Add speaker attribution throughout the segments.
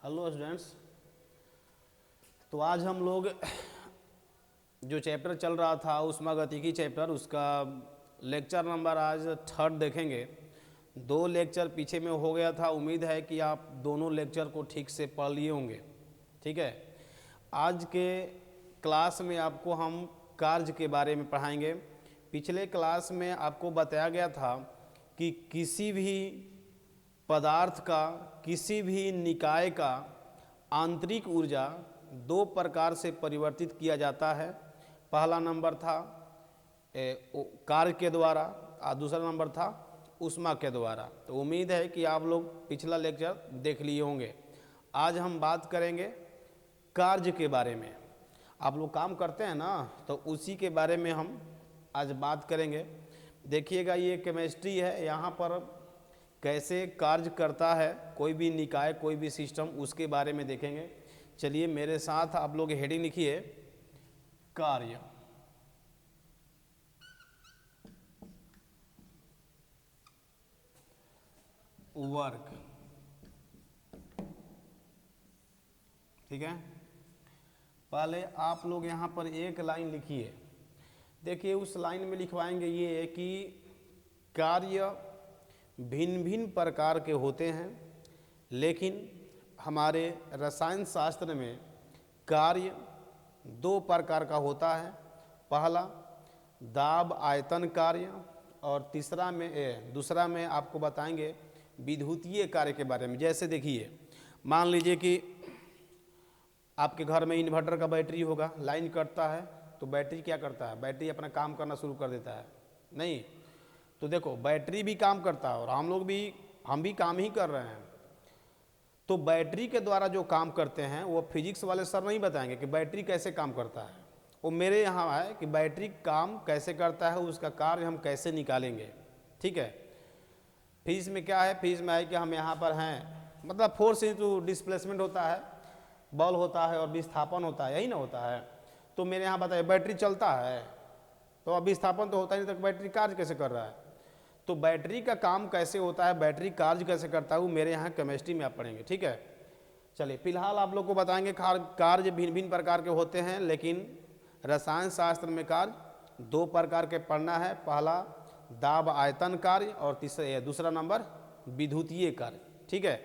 Speaker 1: Hello students. तो आज हम लोग जो चैप्टर चल रहा था ऊष्मागतिकी चैप्टर, उसका लेक्चर नंबर आज 3 देखेंगे। 2 लेक्चर पीछे में हो गया था। उम्मीद है कि आप दोनों लेक्चर को ठीक से पढ़ लिए होंगे। ठीक है, आज के क्लास में आपको हम कार्य के बारे में पढ़ाएंगे। पिछले क्लास में आपको बताया गया था कि किसी भी पदार्थ का, किसी भी निकाय का आंतरिक ऊर्जा 2 प्रकार से परिवर्तित किया जाता है। पहला नंबर था कार्य के द्वारा और दूसरा नंबर था ऊष्मा के द्वारा। तो उम्मीद है कि आप लोग पिछला लेक्चर देख लिए होंगे। आज हम बात करेंगे कार्य के बारे में। आप लोग काम करते हैं ना, तो उसी के बारे में हम आज बात करेंगे। देखिएगा, ये केमिस्ट्री है। यहाँ पर कैसे कार्य करता है कोई भी निकाय, कोई भी सिस्टम, उसके बारे में देखेंगे। चलिए मेरे साथ आप लोग हेडिंग लिखिए, कार्य। वर्क। ठीक है, पहले आप लोग यहाँ पर एक लाइन लिखिए। देखिए, उस लाइन में लिखवाएंगे ये कि कार्य भिन्न भिन्न प्रकार के होते हैं, लेकिन हमारे रसायन शास्त्र में कार्य 2 प्रकार का होता है। पहला दाब आयतन कार्य और दूसरा में आपको बताएंगे विद्युतीय कार्य के बारे में। जैसे देखिए, मान लीजिए कि आपके घर में इन्वर्टर का बैटरी होगा, लाइन कटता है तो बैटरी क्या करता है? बैटरी अपना काम करना शुरू कर देता है, नहीं? तो देखो, बैटरी भी काम करता है और हम भी काम ही कर रहे हैं। तो बैटरी के द्वारा जो काम करते हैं वो फिजिक्स वाले सर नहीं बताएंगे कि बैटरी कैसे काम करता है। वो मेरे यहाँ है कि बैटरी काम कैसे करता है, उसका कार्य हम कैसे निकालेंगे। ठीक है, फिजिक्स में क्या है? फिजिक्स में है कि हम यहाँ पर हैं, मतलब फोर्स इंटू डिस्प्लेसमेंट होता है, बल होता है और विस्थापन होता है, यही ना होता है। तो मेरे यहाँ बताइए, बैटरी चलता है तो अब विस्थापन तो होता ही नहीं, तो बैटरी कार्य कैसे कर रहा है? तो बैटरी का काम कैसे होता है, बैटरी कार्य कैसे करता है, वो मेरे यहाँ केमिस्ट्री में आप पढ़ेंगे। ठीक है, चलिए फिलहाल आप लोग को बताएंगे कार्य भिन्न भिन्न प्रकार के होते हैं, लेकिन रसायन शास्त्र में कार्य 2 प्रकार के पढ़ना है। पहला दाब आयतन कार्य और दूसरा नंबर विद्युतीय कार्य। ठीक है,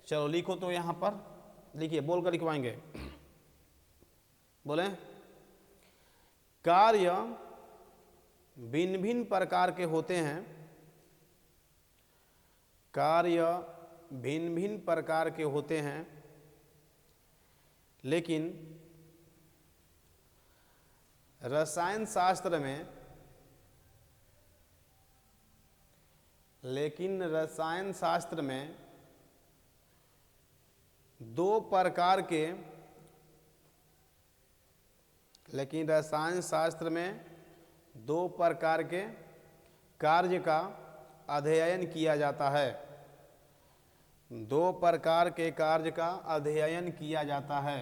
Speaker 1: चलो लिखो। तो यहाँ पर लिखिए, बोल कर लिखवाएंगे। बोलें, कार्य भिन्न भिन्न प्रकार के होते हैं। कार्य भिन्न भिन्न प्रकार के होते हैं, लेकिन रसायन शास्त्र में 2 प्रकार के, लेकिन रसायन शास्त्र में 2 प्रकार के कार्य का अध्ययन किया जाता है। 2 प्रकार के कार्य का अध्ययन किया जाता है।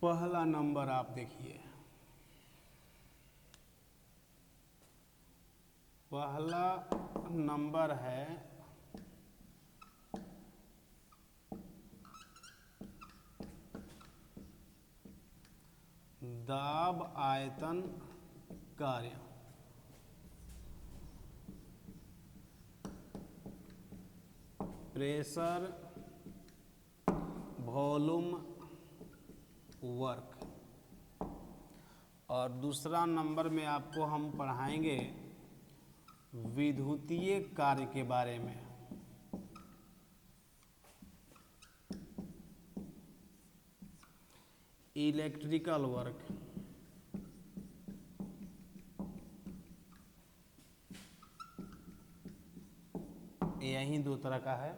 Speaker 1: पहला नंबर आप देखिए, पहला नंबर है दाब आयतन कार्य। Pressure volume work. और दूसरा नंबर में आपको हम पढ़ाएंगे विद्युतीय कार्य के बारे में। Electrical work. यही 2 तरह का है।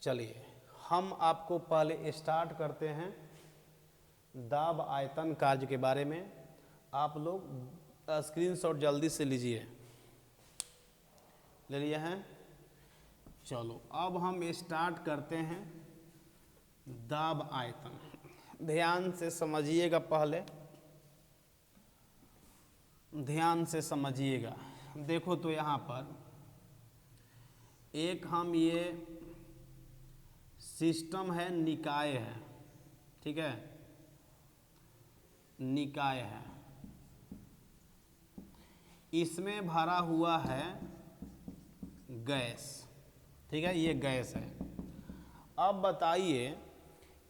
Speaker 1: चलिए हम आपको पहले स्टार्ट करते हैं दाब आयतन कार्य के बारे में। आप लोग स्क्रीनशॉट जल्दी से लीजिए। ले लिए हैं? चलो अब हम स्टार्ट करते हैं दाब आयतन। ध्यान से समझिएगा, पहले ध्यान से समझिएगा। देखो तो यहाँ पर एक हम ये सिस्टम है, निकाय है, ठीक है, निकाय है, इसमें भरा हुआ है गैस, ठीक है, ये गैस है। अब बताइए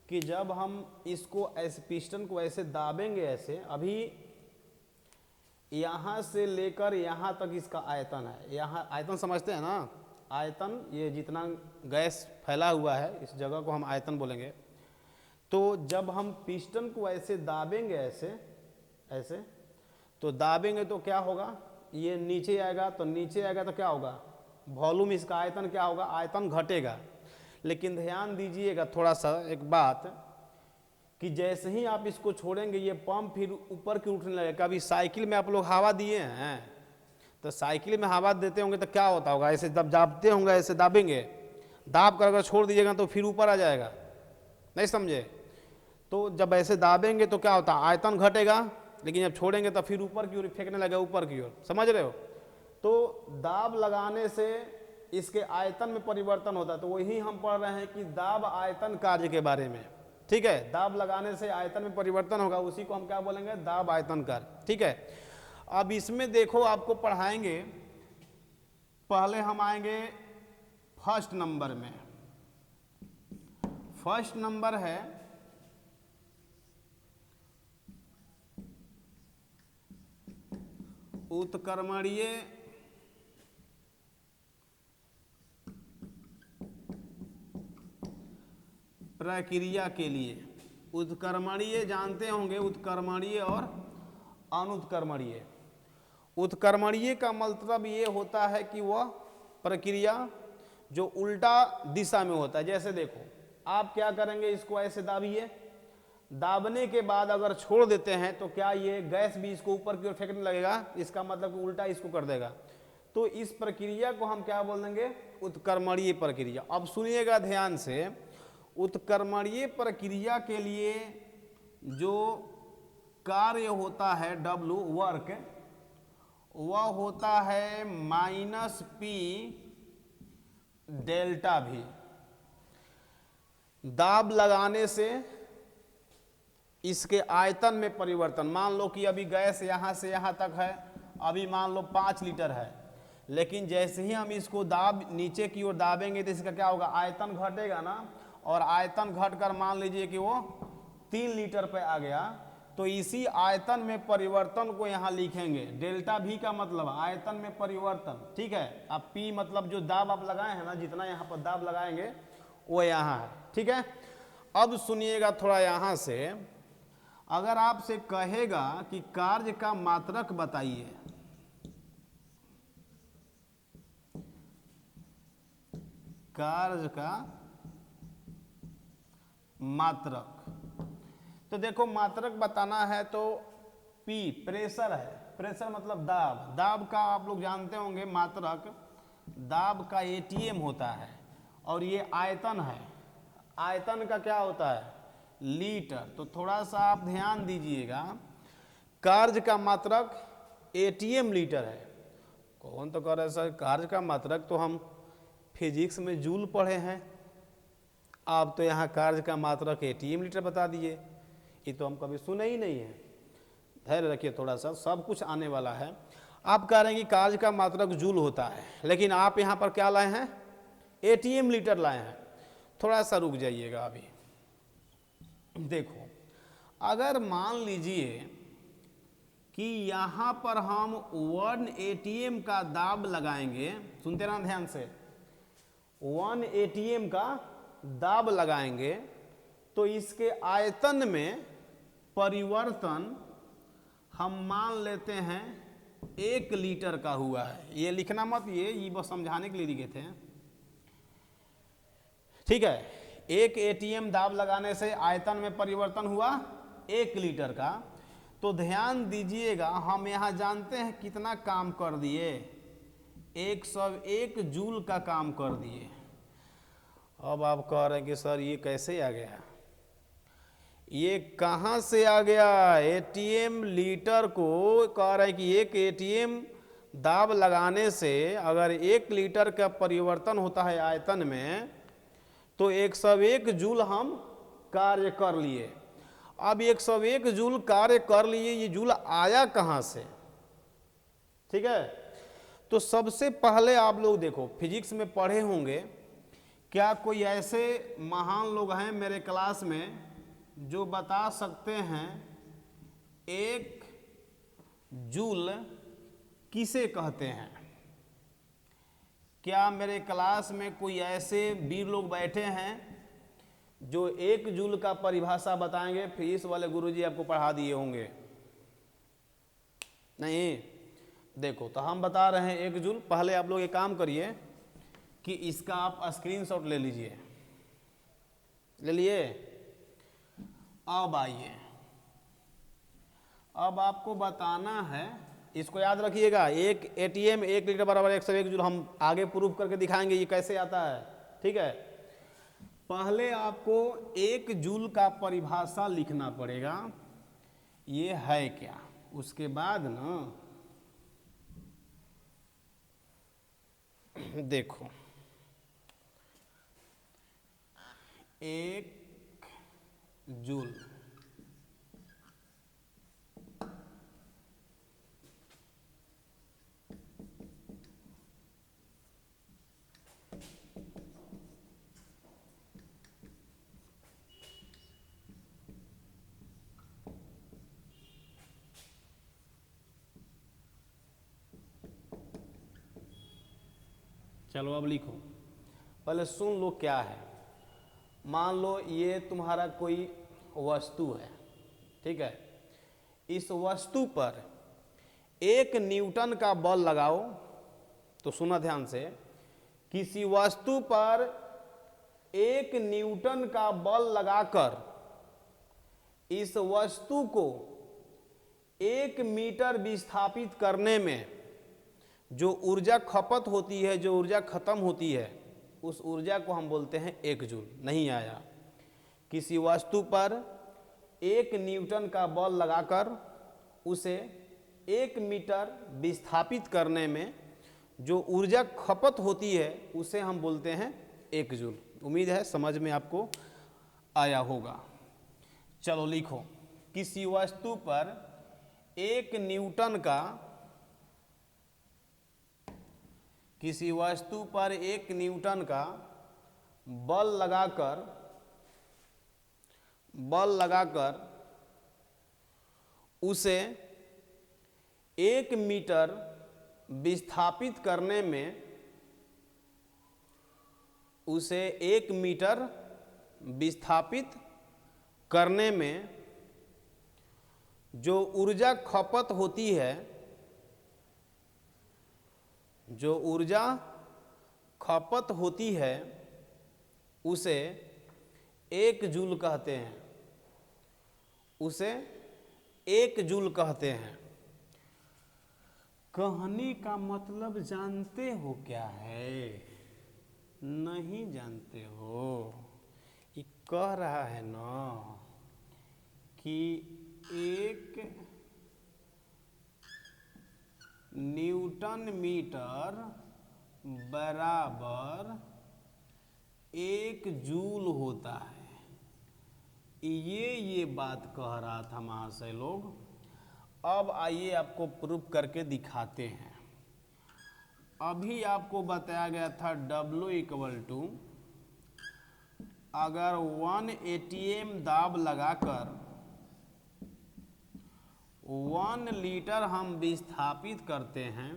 Speaker 1: कि जब हम इसको ऐसे पिस्टन को ऐसे दाबेंगे, ऐसे अभी यहाँ से लेकर यहाँ तक इसका आयतन है, यहाँ आयतन समझते हैं ना, आयतन, ये जितना गैस फैला हुआ है इस जगह को हम आयतन बोलेंगे। तो जब हम पिस्टन को ऐसे दाबेंगे, ऐसे ऐसे तो दाबेंगे तो क्या होगा, ये नीचे आएगा, तो नीचे आएगा तो क्या होगा, वॉल्यूम, इसका आयतन क्या होगा, आयतन घटेगा। लेकिन ध्यान दीजिएगा थोड़ा सा एक बात, कि जैसे ही आप इसको छोड़ेंगे ये पंप फिर ऊपर की उठने लगेगा। कभी साइकिल में आप लोग हवा दिए हैं, तो साइकिल में हवा देते होंगे तो क्या होता होगा, ऐसे जब दाबते होंगे, ऐसे दाबेंगे, दाब कर अगर छोड़ दीजिएगा तो फिर ऊपर आ जाएगा, नहीं समझे। तो जब ऐसे दाबेंगे तो क्या होता है, आयतन घटेगा, लेकिन जब छोड़ेंगे तो फिर ऊपर की ओर फेंकने लगेगा, ऊपर की ओर, समझ रहे हो। तो दाब लगाने से इसके आयतन में परिवर्तन होता है। तो वही हम पढ़ रहे हैं कि दाब आयतन कार्य के बारे में, ठीक है। दाब लगाने से आयतन में परिवर्तन होगा, उसी को हम क्या बोलेंगे, दाब आयतन कार्य, ठीक है। अब इसमें देखो आपको पढ़ाएंगे, पहले हम आएंगे फर्स्ट नंबर में। फर्स्ट नंबर है उत्क्रमणीय प्रक्रिया के लिए। उत्क्रमणीय जानते होंगे, उत्क्रमणीय और अनुत्क्रमणीय। उत्क्रमणीय का मतलब ये होता है कि वह प्रक्रिया जो उल्टा दिशा में होता है। जैसे देखो, आप क्या करेंगे, इसको ऐसे दाबिए, दाबने के बाद अगर छोड़ देते हैं तो क्या ये गैस भी इसको ऊपर की ओर फेंकने लगेगा, इसका मतलब कि उल्टा इसको कर देगा। तो इस प्रक्रिया को हम क्या बोल देंगे, उत्क्रमणीय प्रक्रिया। अब सुनिएगा ध्यान से, उत्क्रमणीय प्रक्रिया के लिए जो कार्य होता है W वर्क, वह होता है -P डेल्टा V। दाब लगाने से इसके आयतन में परिवर्तन, मान लो कि अभी गैस यहाँ से यहाँ तक है, अभी मान लो 5 लीटर है, लेकिन जैसे ही हम इसको दाब नीचे की ओर दाबेंगे तो इसका क्या होगा, आयतन घटेगा ना, और आयतन घटकर मान लीजिए कि वो 3 लीटर पे आ गया। तो इसी आयतन में परिवर्तन को यहाँ लिखेंगे, डेल्टा V का मतलब आयतन में परिवर्तन, ठीक है। अब P मतलब जो दाब आप लगाए हैं ना, जितना यहाँ पर दाब लगाएंगे वो यहाँ है, ठीक है। अब सुनिएगा थोड़ा यहाँ से, अगर आपसे कहेगा कि कार्य का मात्रक बताइए, कार्य का मात्रक, तो देखो मात्रक बताना है तो P प्रेशर है, प्रेशर मतलब दाब, दाब का आप लोग जानते होंगे मात्रक, दाब का ATM होता है, और ये आयतन है, आयतन का क्या होता है, लीटर। तो थोड़ा सा आप ध्यान दीजिएगा, कार्य का मात्रक ATM लीटर है। कौन तो कह रहा है सर कार्य का मात्रक तो हम फिजिक्स में जूल पढ़े हैं, आप तो यहाँ कार्य का मात्रक ATM लीटर बता दिए, ये तो हम कभी सुने ही नहीं है। धैर्य रखिए थोड़ा सा, सब कुछ आने वाला है। आप कह रहे हैं कि कार्य का मात्रक जूल होता है, लेकिन आप यहाँ पर क्या लाए हैं, ATM लीटर लाए हैं। थोड़ा सा रुक जाइएगा, अभी देखो, अगर मान लीजिए कि यहाँ पर हम 1 ATM का दाब लगाएंगे, सुनते रहना ध्यान से, 1 ATM का दाब लगाएंगे तो इसके आयतन में परिवर्तन हम मान लेते हैं 1 लीटर का हुआ है। ये लिखना मत, ये बस समझाने के लिए लिखे थे, ठीक है। 1 ATM दाब लगाने से आयतन में परिवर्तन हुआ 1 लीटर का। तो ध्यान दीजिएगा, हम यहाँ जानते हैं कितना काम कर दिए, 101 जूल का काम कर दिए। अब आप कह रहे हैं कि सर ये कैसे आ गया, ये कहाँ से आ गया, ATM लीटर को कह रहे हैं कि 1 ATM दाब लगाने से अगर 1 लीटर का परिवर्तन होता है आयतन में, तो 101 जूल हम कार्य कर लिए। अब 101 जूल कार्य कर लिए, ये जूल आया कहाँ से? ठीक है, तो सबसे पहले आप लोग देखो, फिजिक्स में पढ़े होंगे, क्या कोई ऐसे महान लोग हैं मेरे क्लास में जो बता सकते हैं 1 जूल किसे कहते हैं? क्या मेरे क्लास में कोई ऐसे वीर लोग बैठे हैं जो 1 जूल का परिभाषा बताएंगे? फिजिक्स वाले गुरुजी आपको पढ़ा दिए होंगे। नहीं, देखो, तो हम बता रहे हैं 1 जूल। पहले आप लोग एक काम करिए कि इसका आप स्क्रीनशॉट ले लीजिए। ले लिए? अब आइए, अब आपको बताना है, इसको याद रखिएगा, एक एटीएम 1 लीटर बराबर 101 जूल। हम आगे प्रूफ करके दिखाएंगे ये कैसे आता है। ठीक है, पहले आपको 1 जूल का परिभाषा लिखना पड़ेगा, ये है क्या। उसके बाद ना देखो, 1 जूल चलो अब लिखो, पहले सुन लो क्या है। मान लो ये तुम्हारा कोई वस्तु है, ठीक है, इस वस्तु पर 1 न्यूटन का बल लगाओ। तो सुना ध्यान से, किसी वस्तु पर 1 न्यूटन का बल लगाकर इस वस्तु को 1 मीटर विस्थापित करने में जो ऊर्जा खपत होती है, जो ऊर्जा खत्म होती है, उस ऊर्जा को हम बोलते हैं 1 जूल। नहीं आया? किसी वस्तु पर 1 न्यूटन का बल लगाकर उसे 1 मीटर विस्थापित करने में जो ऊर्जा खपत होती है, उसे हम बोलते हैं 1 जूल। उम्मीद है समझ में आपको आया होगा। चलो लिखो, किसी वस्तु पर 1 न्यूटन का, किसी वस्तु पर 1 न्यूटन का बल लगाकर उसे 1 मीटर विस्थापित करने में, उसे 1 मीटर विस्थापित करने में जो ऊर्जा खपत होती है, जो ऊर्जा खपत होती है, उसे 1 जूल कहते हैं। उसे 1 जूल कहते हैं। कहने का मतलब जानते हो क्या है? नहीं जानते हो? ये कह रहा है ना कि 1 न्यूटन मीटर बराबर 1 जूल होता है। ये बात कह रहा था महाशय लोग। अब आइए आपको प्रूफ करके दिखाते हैं। अभी आपको बताया गया था W = अगर 1 ATM दाब लगाकर 1 लीटर हम विस्थापित करते हैं,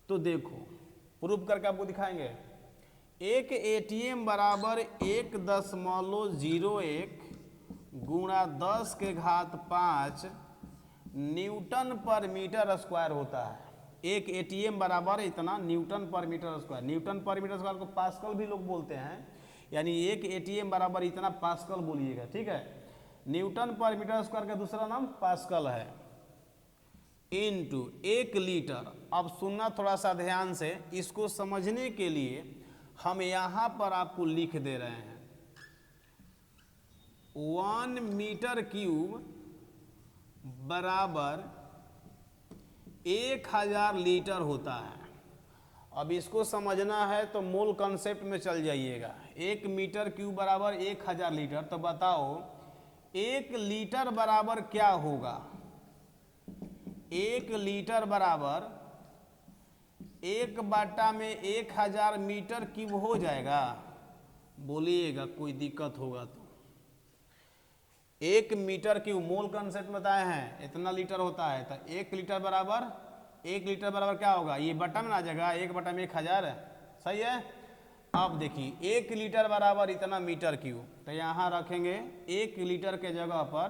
Speaker 1: तो देखो प्रूफ करके आपको दिखाएंगे। 1 ATM बराबर 1.01 गुणा 10⁵ न्यूटन पर मीटर स्क्वायर होता है। 1 ATM बराबर इतना न्यूटन पर मीटर स्क्वायर। न्यूटन पर मीटर स्क्वायर को पास्कल भी लोग बोलते हैं, यानी 1 ATM बराबर इतना पास्कल बोलिएगा। ठीक है, न्यूटन पर मीटर स्क्वायर का दूसरा नाम पास्कल है, इनटू 1 लीटर। अब सुनना थोड़ा सा ध्यान से, इसको समझने के लिए हम यहाँ पर आपको लिख दे रहे हैं 1 मीटर क्यूब बराबर 1000 लीटर होता है। अब इसको समझना है तो मोल कंसेप्ट में चल जाइएगा। 1 मीटर क्यूब बराबर 1000 लीटर। तो बताओ 1 लीटर बराबर क्या होगा? 1 लीटर बराबर 1/1000 मीटर क्यूब हो जाएगा। बोलिएगा कोई दिक्कत होगा तो। 1 मीटर क्यूब मोल कंसेप्ट बताए हैं, इतना लीटर होता है। तो 1 लीटर बराबर 1 लीटर बराबर क्या होगा? ये बटा में आ जाएगा, 1/1000 है। सही है। अब देखिए 1 लीटर बराबर इतना मीटर क्यूब। तो यहाँ रखेंगे 1 लीटर के जगह पर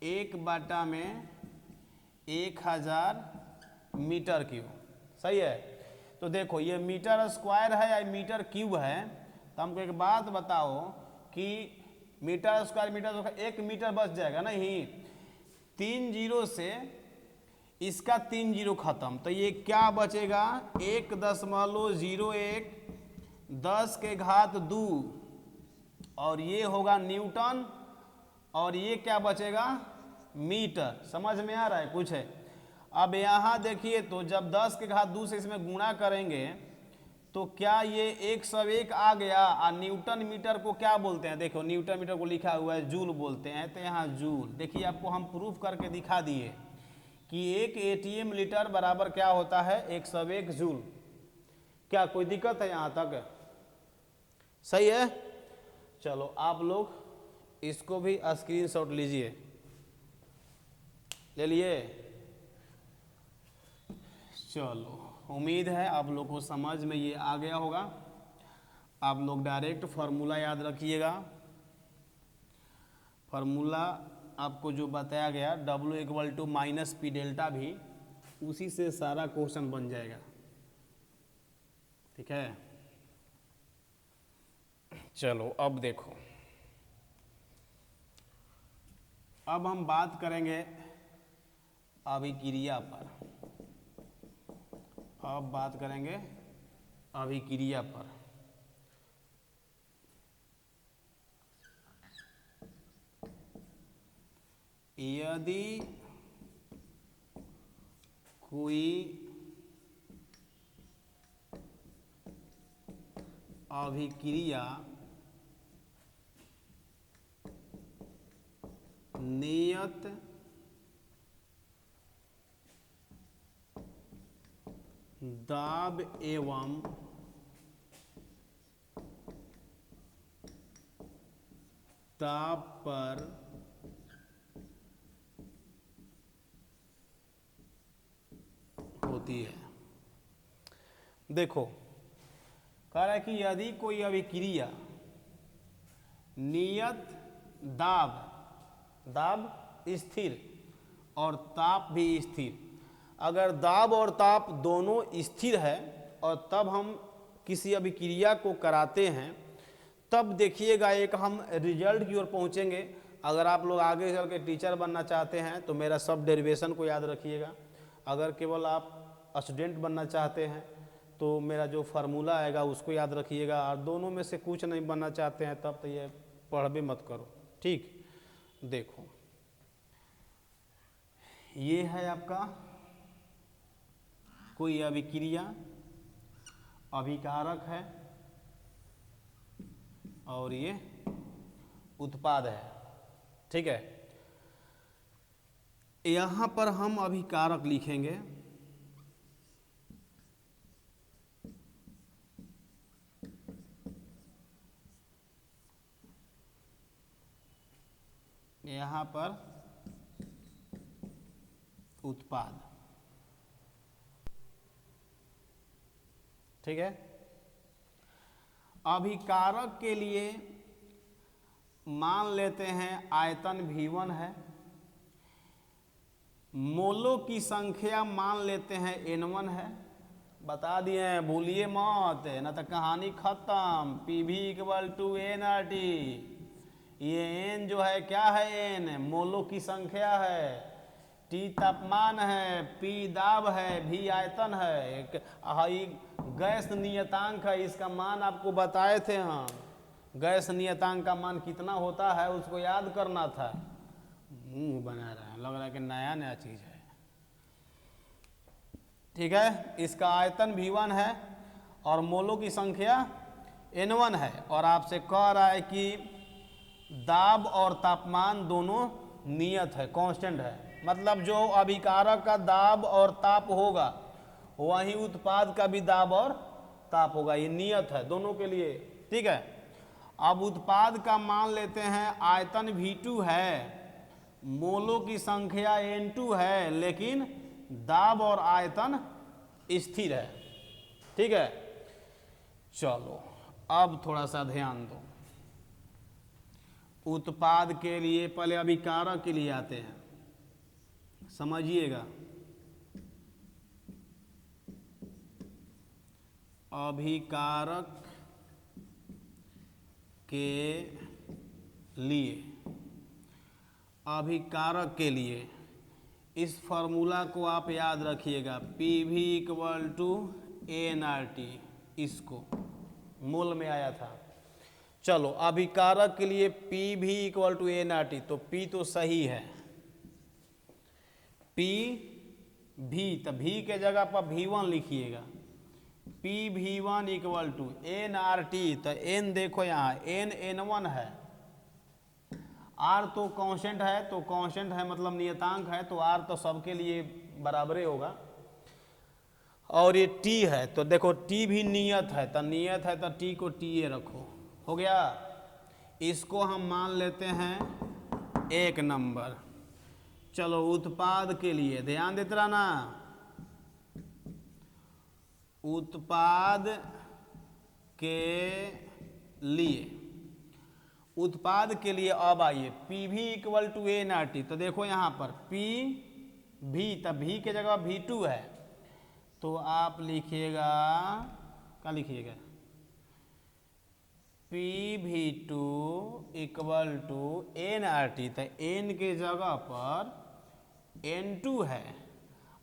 Speaker 1: 1/1000 मीटर क्यूब। सही है। तो देखो ये मीटर स्क्वायर है या मीटर क्यूब है। तो हमको एक बात बताओ कि metre square metre square 1 metre बच जाएगा नहीं। 3 जीरो से इसका 3 जीरो खत्म। तो ये क्या बचेगा? 1.01 10⁻²। और ये होगा न्यूटन। और ये क्या बचेगा? मीटर। समझ में आ रहा है कुछ है? अब यहाँ देखिए तो जब 10⁻² से इसमें गुणा करेंगे तो क्या ये 101 आ गया। और न्यूटन मीटर को क्या बोलते हैं? देखो न्यूटन मीटर को लिखा हुआ है जूल बोलते हैं। तो यहाँ जूल। देखिए आपको हम प्रूफ करके दिखा दिए कि 1 ATM लीटर बराबर क्या होता है? 101 जूल। क्या कोई दिक्कत है यहाँ तक? सही है। चलो आप लोग इसको भी स्क्रीनशॉट लीजिए। ले लिए? चलो उम्मीद है आप लोग को समझ में ये आ गया होगा। आप लोग डायरेक्ट फार्मूला याद रखिएगा। फार्मूला आपको जो बताया गया W = -P डेल्टा भी उसी से सारा क्वेश्चन बन जाएगा। ठीक है। चलो अब देखो, अब हम बात करेंगे अभिक्रिया पर। अब बात करेंगे अभिक्रिया पर। यदि कोई अभिक्रिया नियत दाब एवं ताप पर होती है। देखो कह रहा है कि यदि कोई अभिक्रिया नियत दाब स्थिर और ताप भी स्थिर, अगर दाब और ताप दोनों स्थिर है और तब हम किसी अभिक्रिया को कराते हैं, तब देखिएगा एक हम रिजल्ट की ओर पहुंचेंगे। अगर आप लोग आगे चल के टीचर बनना चाहते हैं तो मेरा सब डेरिवेशन को याद रखिएगा। अगर केवल आप स्टूडेंट बनना चाहते हैं तो मेरा जो फार्मूला आएगा उसको याद रखिएगा। और दोनों में से कुछ नहीं बनना चाहते हैं तब तो ये पढ़बे मत करो। ठीक। देखो ये है आपका कोई अभिक्रिया, अभिकारक है और ये उत्पाद है। ठीक है। यहां पर हम अभिकारक लिखेंगे। यहां पर उत्पाद। ठीक है। अभिकारक के लिए मान लेते हैं आयतन V1 है, मोलों की संख्या मान लेते हैं N1 है। बता दिए हैं, भूलिए मत, ना तो कहानी खत्म। PV = nRT। ये N जो है क्या है? N मोलों की संख्या है, T तापमान है, P दाब है, V आयतन है, गैस नियतांक है। इसका मान आपको बताए थे हम। गैस नियतांक का मान कितना होता है उसको याद करना था। मुंह बना रहा है, लग रहा है कि नया नया चीज है। ठीक है, इसका आयतन V1 है और मोलों की संख्या N1 है, और आपसे कह रहा है कि दाब और तापमान दोनों नियत है, कांस्टेंट है। मतलब जो अभिकारक का दाब और ताप होगा वही उत्पाद का भी दाब और ताप होगा, ये नियत है दोनों के लिए। ठीक है, अब उत्पाद का मान लेते हैं आयतन V2 है, मोलों की संख्या N2 है, लेकिन दाब और आयतन स्थिर है। ठीक है, चलो अब थोड़ा सा ध्यान दो। उत्पाद के लिए पहले अभिकारक के लिए आते हैं, समझिएगा। अभिकारक के लिए, अभिकारक के लिए इस फॉर्मूला को आप याद रखिएगा, PV = nRT, इसको मूल में आया था। चलो अभिकारक के लिए PV = nRT, तो P तो सही है, PV, तो V के जगह पर V1 लिखिएगा, PV1 = nRT, तो N देखो यहाँ N N1 है, R तो कांस्टेंट है, तो कांस्टेंट है मतलब नियतांक है, तो R तो सबके लिए बराबर होगा, और ये T है, तो देखो T भी नियत है, तो नियत है तो T को TA रखो, हो गया। इसको हम मान लेते हैं 1 नंबर। चलो उत्पाद के लिए ध्यान देते रहना, उत्पाद के लिए, उत्पाद के लिए अब आइए PV = nRT, तो देखो यहाँ पर PV, तब V के जगह V2 है, तो आप लिखिएगा, क्या लिखिएगा, PV2 = nRT, तो N के जगह पर N2 है,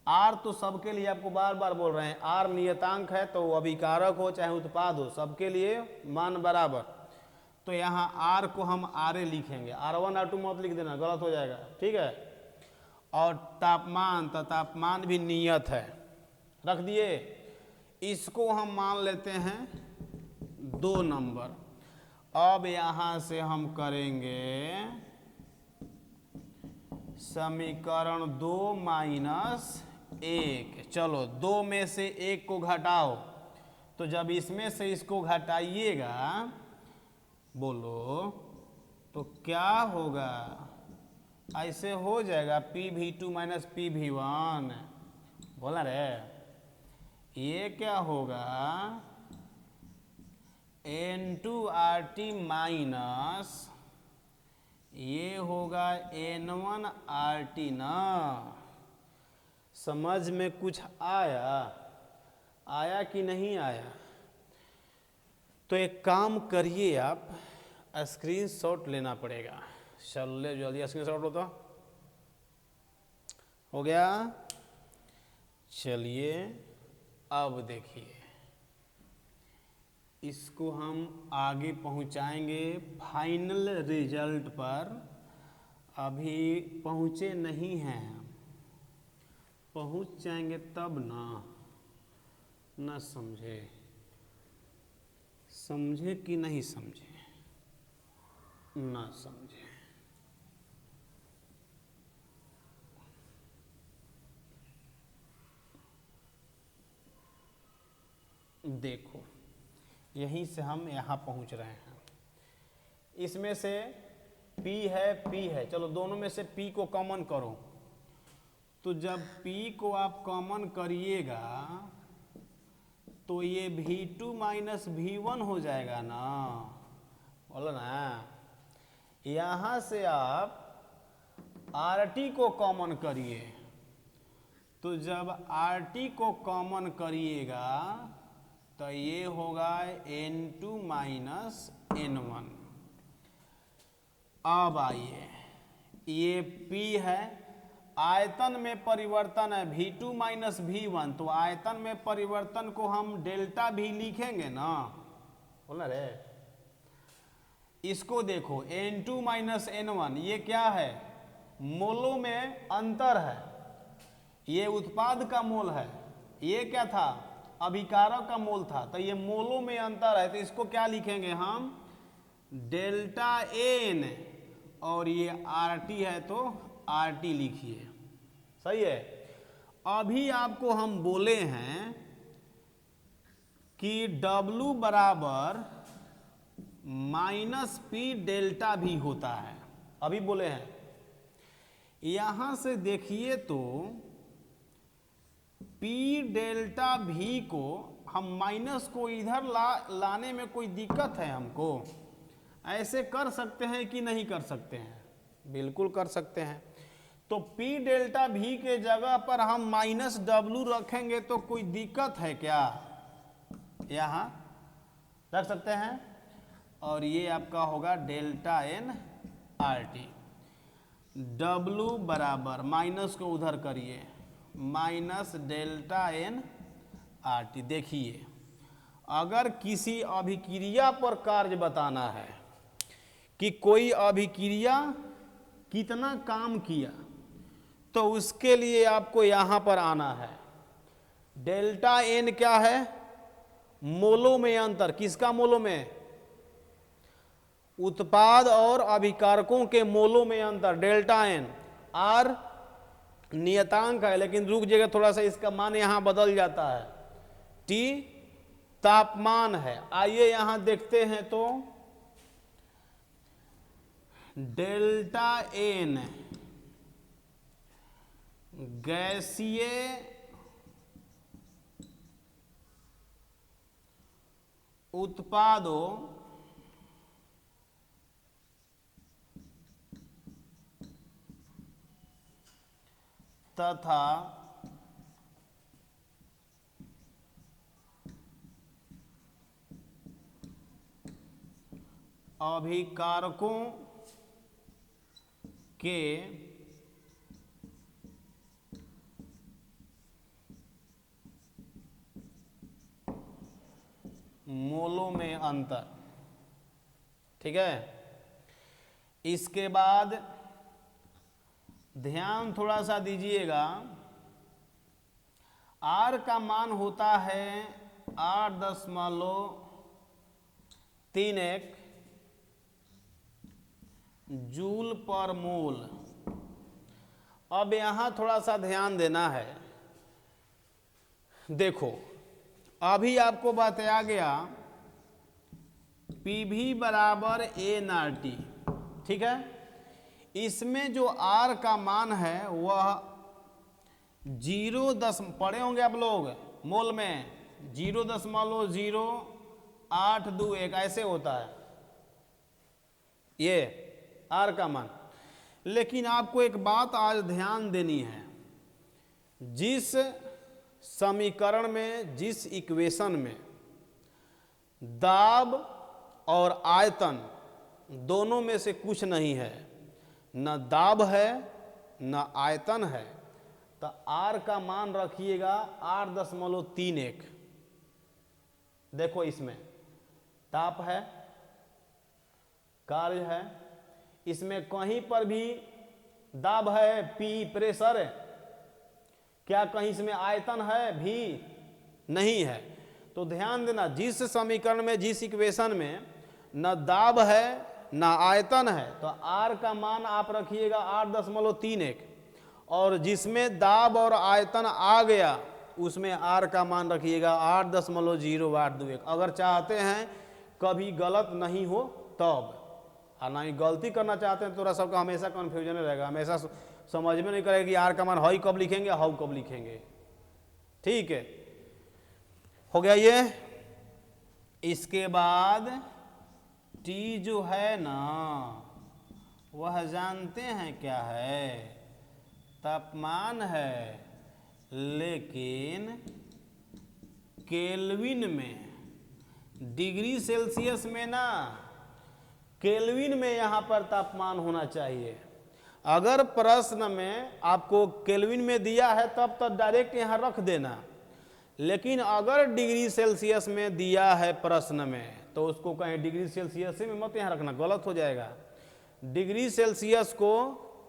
Speaker 1: R तो सबके लिए आपको बार बार बोल रहे हैं, R नियतांक है, तो अभिकारक हो चाहे उत्पाद हो सबके लिए मान बराबर, तो यहाँ R को हम RA लिखेंगे, R1 R2 मत लिख देना, गलत हो जाएगा। ठीक है, और तापमान, तो तापमान भी नियत है, रख दिए। इसको हम मान लेते हैं 2 नंबर। अब यहाँ से हम करेंगे समीकरण 2 - 1। चलो 2 में से 1 को घटाओ, तो जब इसमें से इसको घटाइएगा, बोलो तो क्या होगा, ऐसे हो जाएगा PV2 - PV1, बोला रे, ये क्या होगा N2RT माइनस ये होगा N1RT ना। समझ में कुछ आया कि नहीं आया? तो एक काम करिए, आप स्क्रीनशॉट लेना पड़ेगा। चलो ले जल्दी स्क्रीनशॉट लो, तो हो गया। चलिए अब देखिए, इसको हम आगे पहुंचाएंगे फाइनल रिजल्ट पर, अभी पहुंचे नहीं हैं, पहुंच जाएंगे तब ना समझे कि नहीं समझे, ना समझे। देखो यहीं से हम यहाँ पहुँच रहे हैं, इसमें से P है, चलो दोनों में से P को कॉमन करो, तो जब P को आप कॉमन करिएगा तो ये V2 - V1 हो जाएगा ना, बोलो ना। यहाँ से आप RT को कॉमन करिए, तो जब RT को कॉमन करिएगा तो ये होगा N2 - N1। अब आइए, ये P है, आयतन में परिवर्तन है V2 - V1, तो आयतन में परिवर्तन को हम डेल्टा भी लिखेंगे ना, बोला रे। इसको देखो N2 - N1, ये क्या है, मोलों में अंतर है, ये उत्पाद का मोल है, ये क्या था, अभिकारक का मोल था, तो ये मोलों में अंतर है, तो इसको क्या लिखेंगे हम, डेल्टा एन, और ये आरटी है तो आरटी लिखिए, सही है। अभी आपको हम बोले हैं कि W बराबर माइनस पी डेल्टा भी होता है, अभी बोले हैं। यहां से देखिए तो P डेल्टा भी को हम माइनस को इधर लाने में कोई दिक्कत है हमको, ऐसे कर सकते हैं कि नहीं कर सकते हैं, बिल्कुल कर सकते हैं। तो P डेल्टा भी के जगह पर हम माइनस W रखेंगे तो कोई दिक्कत है क्या, यहाँ रख सकते हैं, और ये आपका होगा delta N R T. W बराबर माइनस को उधर करिए, minus delta N R T. देखिए अगर किसी अभिक्रिया पर कार्य बताना है कि कोई अभिक्रिया कितना काम किया, तो उसके लिए आपको यहां पर आना है। डेल्टा एन क्या है, मोलों में अंतर, किसका मोलों में, उत्पाद और अभिकारकों के मोलों में अंतर, डेल्टा एन। आर नियतांक है, लेकिन रुक जाइएगा थोड़ा सा, इसका मान यहां बदल जाता है। टी तापमान है। आइए यहां देखते हैं तो डेल्टा एन गैसीय उत्पादों तथा अभिकारकों के मोलों में अंतर, ठीक है। इसके बाद ध्यान थोड़ा सा दीजिएगा, आर का मान होता है 8.31 जूल पर मोल। अब यहां थोड़ा सा ध्यान देना है। देखो अभी आपको बताया गया पीवी बराबर एन आर टी, ठीक है। इसमें जो आर का मान है वह 0 पढ़े होंगे आप लोग मोल में, 0.0821 ऐसे होता है ये आर का मान। लेकिन आपको एक बात आज ध्यान देनी है, जिस समीकरण में, जिस इक्वेशन में दाब और आयतन दोनों में से कुछ नहीं है, न दाब है न आयतन है, तो आर का मान रखिएगा 8.31। देखो इसमें ताप है, कार्य है, इसमें कहीं पर भी दाब है, पी प्रेशर, क्या कहीं इसमें आयतन है भी नहीं है। तो ध्यान देना, जिस समीकरण में, जिस इक्वेशन में न दाब है न आयतन है, तो आर का मान आप रखिएगा 8.31, और जिसमें दाब और आयतन आ गया उसमें आर का मान रखिएगा 8.0821। अगर चाहते हैं कभी गलत नहीं हो तब, और ना ही गलती करना चाहते हैं, थोड़ा सबका हमेशा कन्फ्यूजन रहेगा, हमेशा समझ में नहीं करेगा कि आर का मान हाई कब लिखेंगे, हाउ कब लिखेंगे, ठीक है। हो गया ये। इसके बाद टी जो है ना, वह जानते हैं क्या है, तापमान है, लेकिन केल्विन में, डिग्री सेल्सियस में ना, केल्विन में यहां पर तापमान होना चाहिए। अगर प्रश्न में आपको केल्विन में दिया है तब तो डायरेक्ट यहां रख देना, लेकिन अगर डिग्री सेल्सियस में दिया है प्रश्न में तो उसको कहीं डिग्री सेल्सियस में मत यहां रखना, गलत हो जाएगा। डिग्री सेल्सियस को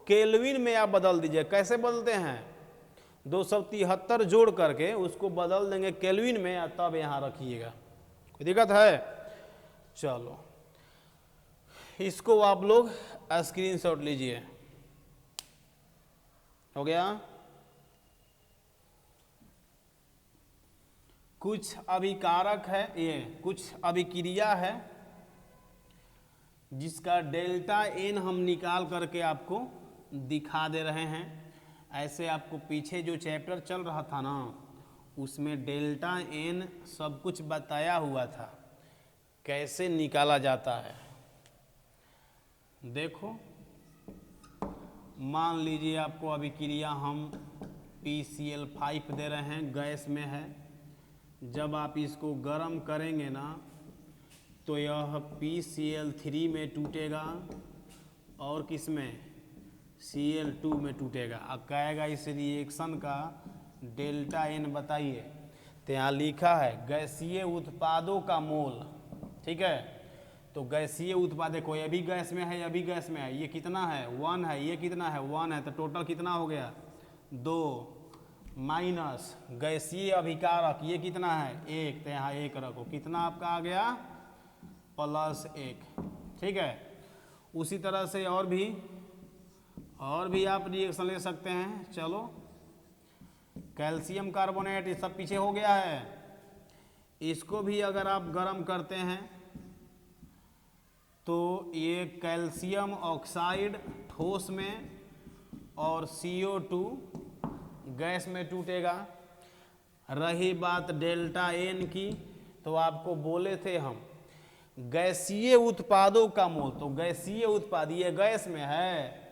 Speaker 1: केल्विन में आप बदल दीजिए। कैसे बदलते हैं, 273 जोड़ करके उसको बदल देंगे केल्विन में, तब यहाँ रखिएगा। कोई दिक्कत है? चलो इसको आप लोग स्क्रीनशॉट लीजिए। हो गया? कुछ अभिकारक है, ये कुछ अभिक्रिया है जिसका डेल्टा एन हम निकाल करके आपको दिखा दे रहे हैं। ऐसे आपको पीछे जो चैप्टर चल रहा था ना, उसमें डेल्टा एन सब कुछ बताया हुआ था कैसे निकाला जाता है। देखो, मान लीजिए आपको अभिक्रिया हम PCl5 दे रहे हैं, गैस में है। जब आप इसको गर्म करेंगे ना तो यह PCl3 में टूटेगा और किस में? Cl2 में टूटेगा। अब कहेगा इस रिएक्शन का डेल्टा एन बताइए, तो यहाँ लिखा है गैसीय उत्पादों का मोल। ठीक है, तो गैसीय उत्पाद देखो, ये भी गैस में है, ये भी गैस में है। ये कितना है? 1 है। ये कितना है? 1 है। तो टोटल कितना हो गया? 2 माइनस गैसीय अभिकारक ये कितना है? 1। तो यहाँ 1 रखो, कितना आपका आ गया? +1। ठीक है, उसी तरह से और भी आप रिएक्शन ले सकते हैं। चलो, कैल्शियम कार्बोनेट ये सब पीछे हो गया है। इसको भी अगर आप गर्म करते हैं तो ये कैल्शियम ऑक्साइड ठोस में और CO2 गैस में टूटेगा। रही बात डेल्टा एन की, तो आपको बोले थे हम गैसीय उत्पादों का मोल। तो गैसीय उत्पाद ये गैस में है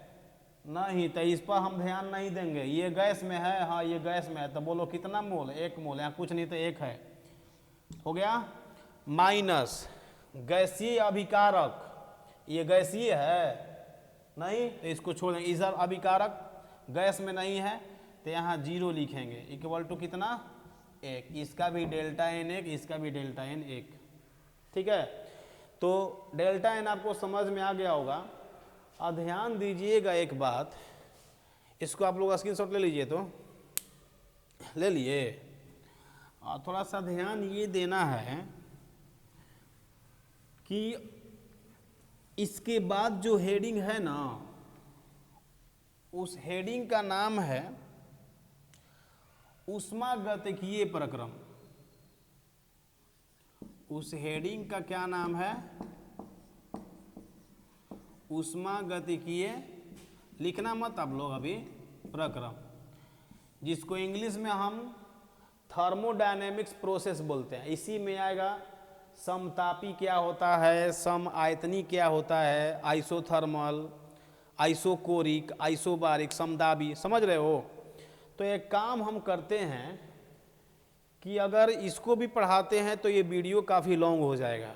Speaker 1: नहीं, तो इस पर हम ध्यान नहीं देंगे। ये गैस में है, हाँ ये गैस में है, तो बोलो कितना मोल? 1 मोल। यहाँ कुछ नहीं तो 1 है। हो गया? माइनस गैसीय अभिकारक, ये गैसीय है नहीं, तो इसको छोड़ देंगे। इधर अभिकारक गैस में नहीं है, तो यहाँ 0 लिखेंगे, इक्वल टू कितना? 1। इसका भी डेल्टा एन 1, इसका भी डेल्टा एन 1। ठीक है, तो डेल्टा एन आपको समझ में आ गया होगा। और ध्यान दीजिएगा एक बात, इसको आप लोग स्क्रीनशॉट ले लीजिए, तो ले लिए। और थोड़ा सा ध्यान ये देना है कि इसके बाद जो हेडिंग है ना, उस हेडिंग का नाम है ऊष्मागतिकीय प्रक्रम। उस हेडिंग का क्या नाम है? ऊष्मागतिकीय, लिखना मत आप लोग अभी, प्रक्रम, जिसको इंग्लिश में हम थर्मोडायनेमिक्स प्रोसेस बोलते हैं। इसी में आएगा समतापी क्या होता है, सम आयतनी क्या होता है, आइसोथर्मल, आइसोकोरिक, आइसोबारिक, समदाबी। समझ रहे हो? तो एक काम हम करते हैं कि अगर इसको भी पढ़ाते हैं तो ये वीडियो काफ़ी लॉन्ग हो जाएगा,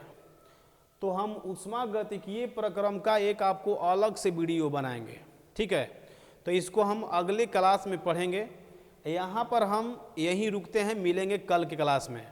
Speaker 1: तो हम ऊष्मागतिकीय प्रक्रम का एक आपको अलग से वीडियो बनाएंगे। ठीक है, तो इसको हम अगले क्लास में पढ़ेंगे। यहाँ पर हम यहीं रुकते हैं, मिलेंगे कल के क्लास में।